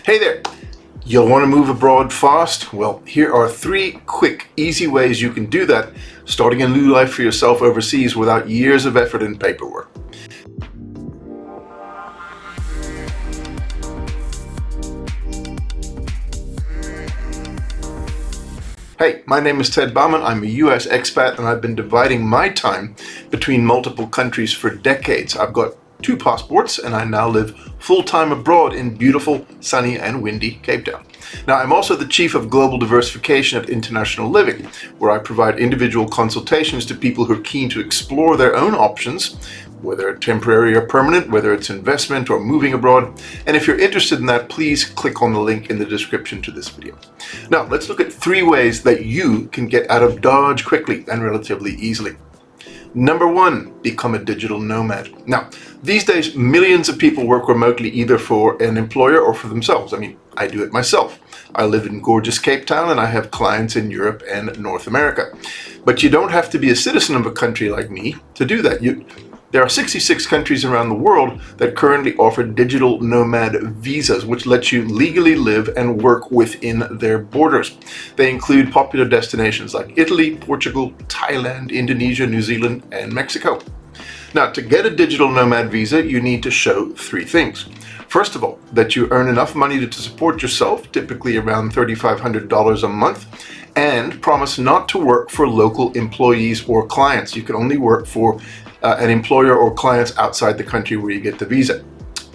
Hey there! You'll want to move abroad fast? Well, here are 3 quick, easy ways you can do that, starting a new life for yourself overseas without years of effort and paperwork. Hey, my name is Ted Baumann. I'm a US expat and I've been dividing my time between multiple countries for decades. I've got 2 passports and I now live full-time abroad in beautiful, sunny and windy Cape Town. Now, I'm also the Chief of Global Diversification at International Living, where I provide individual consultations to people who are keen to explore their own options, whether temporary or permanent, whether it's investment or moving abroad. And if you're interested in that, please click on the link in the description to this video. Now, let's look at 3 ways that you can get out of Dodge quickly and relatively easily. Number 1, become a digital nomad. Now, these days, millions of people work remotely either for an employer or for themselves. I mean, I do it myself. I live in gorgeous Cape Town and I have clients in Europe and North America. But you don't have to be a citizen of a country like me to do that. There are 66 countries around the world that currently offer digital nomad visas, which let you legally live and work within their borders. They include popular destinations like Italy, Portugal, Thailand, Indonesia, New Zealand, and Mexico. Now, to get a digital nomad visa, you need to show 3 things. First of all, that you earn enough money to support yourself, typically around $3,500 a month, and promise not to work for local employees or clients. You can only work for an employer or clients outside the country where you get the visa.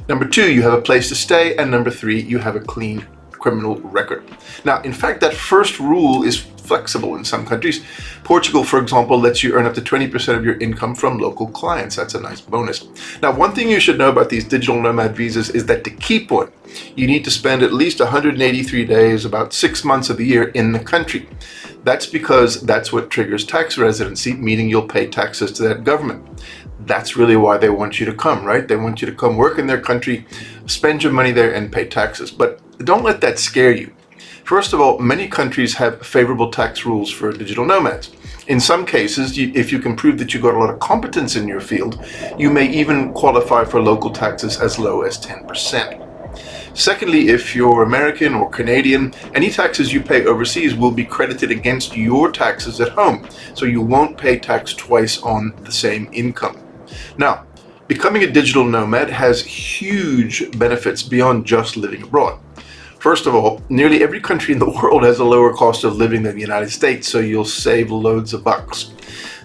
Number 2, you have a place to stay, and number 3, you have a clean criminal record. Now, in fact, that first rule is flexible in some countries. Portugal, for example, lets you earn up to 20% of your income from local clients. That's a nice bonus. Now, one thing you should know about these digital nomad visas is that to keep one, you need to spend at least 183 days, about 6 months of the year, in the country. That's because that's what triggers tax residency, meaning you'll pay taxes to that government. That's really why they want you to come, right? They want you to come work in their country, spend your money there, and pay taxes. But don't let that scare you. First of all, many countries have favorable tax rules for digital nomads. In some cases, if you can prove that you got a lot of competence in your field, you may even qualify for local taxes as low as 10%. Secondly, if you're American or Canadian, any taxes you pay overseas will be credited against your taxes at home, so you won't pay tax twice on the same income. Now, becoming a digital nomad has huge benefits beyond just living abroad. First of all, nearly every country in the world has a lower cost of living than the United States, so you'll save loads of bucks.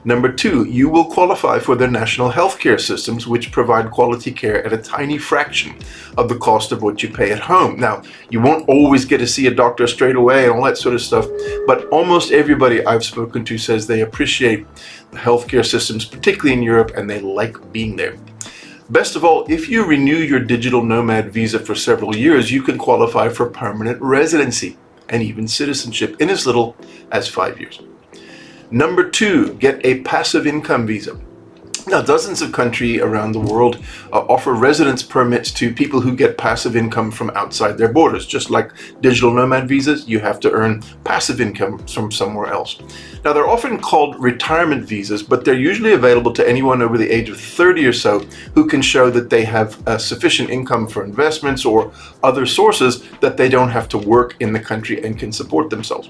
Number 2, you will qualify for their national healthcare systems, which provide quality care at a tiny fraction of the cost of what you pay at home. Now, you won't always get to see a doctor straight away and all that sort of stuff, but almost everybody I've spoken to says they appreciate the healthcare systems, particularly in Europe, and they like being there. Best of all, if you renew your digital nomad visa for several years, you can qualify for permanent residency and even citizenship in as little as 5 years. Number 2, get a passive income visa. Now, dozens of countries around the world offer residence permits to people who get passive income from outside their borders. Just like digital nomad visas, you have to earn passive income from somewhere else. Now, they're often called retirement visas, but they're usually available to anyone over the age of 30 or so who can show that they have sufficient income for investments or other sources that they don't have to work in the country and can support themselves.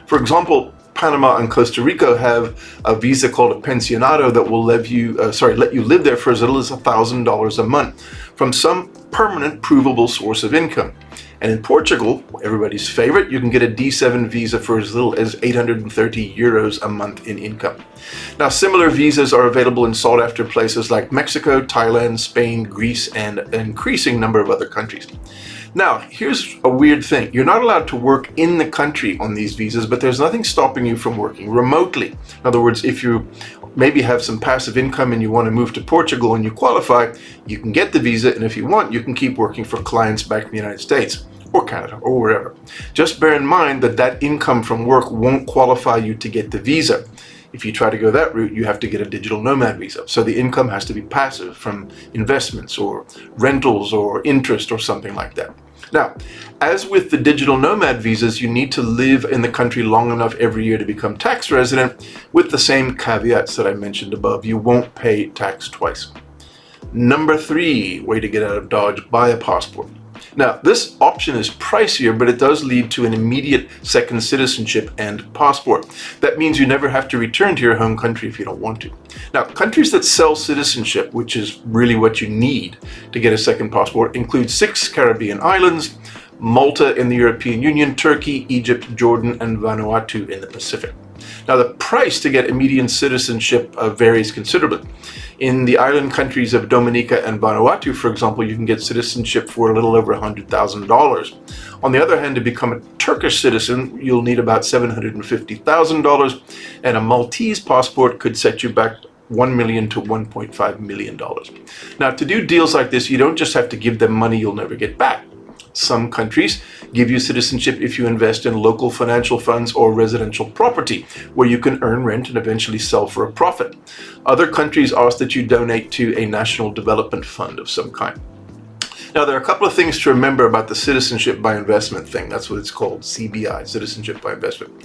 For example, Panama and Costa Rica have a visa called a pensionado that will let you live there for as little as $1,000 a month from some permanent provable source of income. And in Portugal, everybody's favorite, you can get a D7 visa for as little as 830 euros a month in income. Now, similar visas are available in sought-after places like Mexico, Thailand, Spain, Greece, and an increasing number of other countries. Now, here's a weird thing. You're not allowed to work in the country on these visas, but there's nothing stopping you from working remotely. In other words, if you maybe have some passive income and you want to move to Portugal and you qualify, you can get the visa, and if you want, you can keep working for clients back in the United States or Canada or wherever. Just bear in mind that that income from work won't qualify you to get the visa. If you try to go that route, you have to get a digital nomad visa. So the income has to be passive from investments or rentals or interest or something like that. Now, as with the digital nomad visas, you need to live in the country long enough every year to become tax resident, with the same caveats that I mentioned above. You won't pay tax twice. Number 3 way to get out of Dodge: buy a passport. Now, this option is pricier, but it does lead to an immediate second citizenship and passport. That means you never have to return to your home country if you don't want to. Now, countries that sell citizenship, which is really what you need to get a second passport, include 6 Caribbean islands, Malta in the European Union, Turkey, Egypt, Jordan, and Vanuatu in the Pacific. Now, the price to get immediate citizenship varies considerably. In the island countries of Dominica and Vanuatu, for example, you can get citizenship for a little over $100,000. On the other hand, to become a Turkish citizen, you'll need about $750,000, and a Maltese passport could set you back $1 million to $1.5 million. Now, to do deals like this, you don't just have to give them money you'll never get back. Some countries give you citizenship if you invest in local financial funds or residential property, where you can earn rent and eventually sell for a profit. Other countries ask that you donate to a national development fund of some kind. Now, there are a couple of things to remember about the citizenship by investment thing. That's what it's called, CBI, citizenship by investment.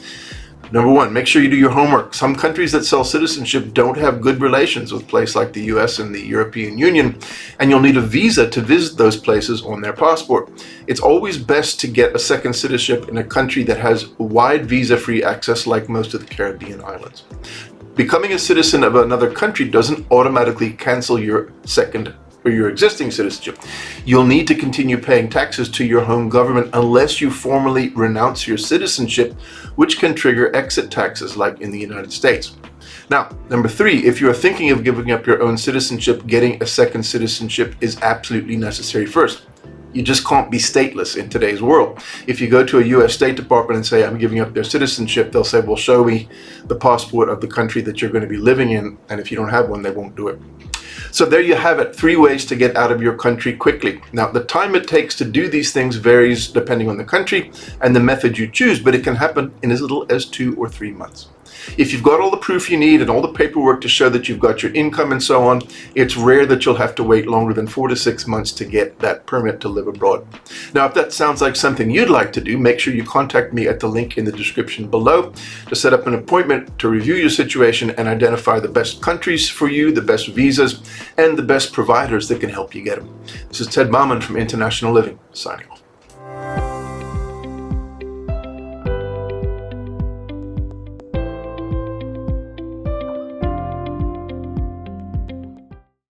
Number one, make sure you do your homework. Some countries that sell citizenship don't have good relations with places like the US and the European Union, and you'll need a visa to visit those places on their passport. It's always best to get a second citizenship in a country that has wide visa-free access, like most of the Caribbean islands. Becoming a citizen of another country doesn't automatically cancel your second or your existing citizenship. You'll need to continue paying taxes to your home government unless you formally renounce your citizenship, which can trigger exit taxes like in the United States. Now, number 3, if you're thinking of giving up your own citizenship, getting a second citizenship is absolutely necessary first. You just can't be stateless in today's world. If you go to a US State Department and say, I'm giving up their citizenship, they'll say, well, show me the passport of the country that you're going to be living in, and if you don't have one, they won't do it. So there you have it, 3 ways to get out of your country quickly. Now, the time it takes to do these things varies depending on the country and the method you choose, but it can happen in as little as 2 or 3 months. If you've got all the proof you need and all the paperwork to show that you've got your income and so on, it's rare that you'll have to wait longer than 4 to 6 months to get that permit to live abroad. Now, if that sounds like something you'd like to do, make sure you contact me at the link in the description below to set up an appointment to review your situation and identify the best countries for you, the best visas, and the best providers that can help you get them. This is Ted Baumann from International Living, signing off.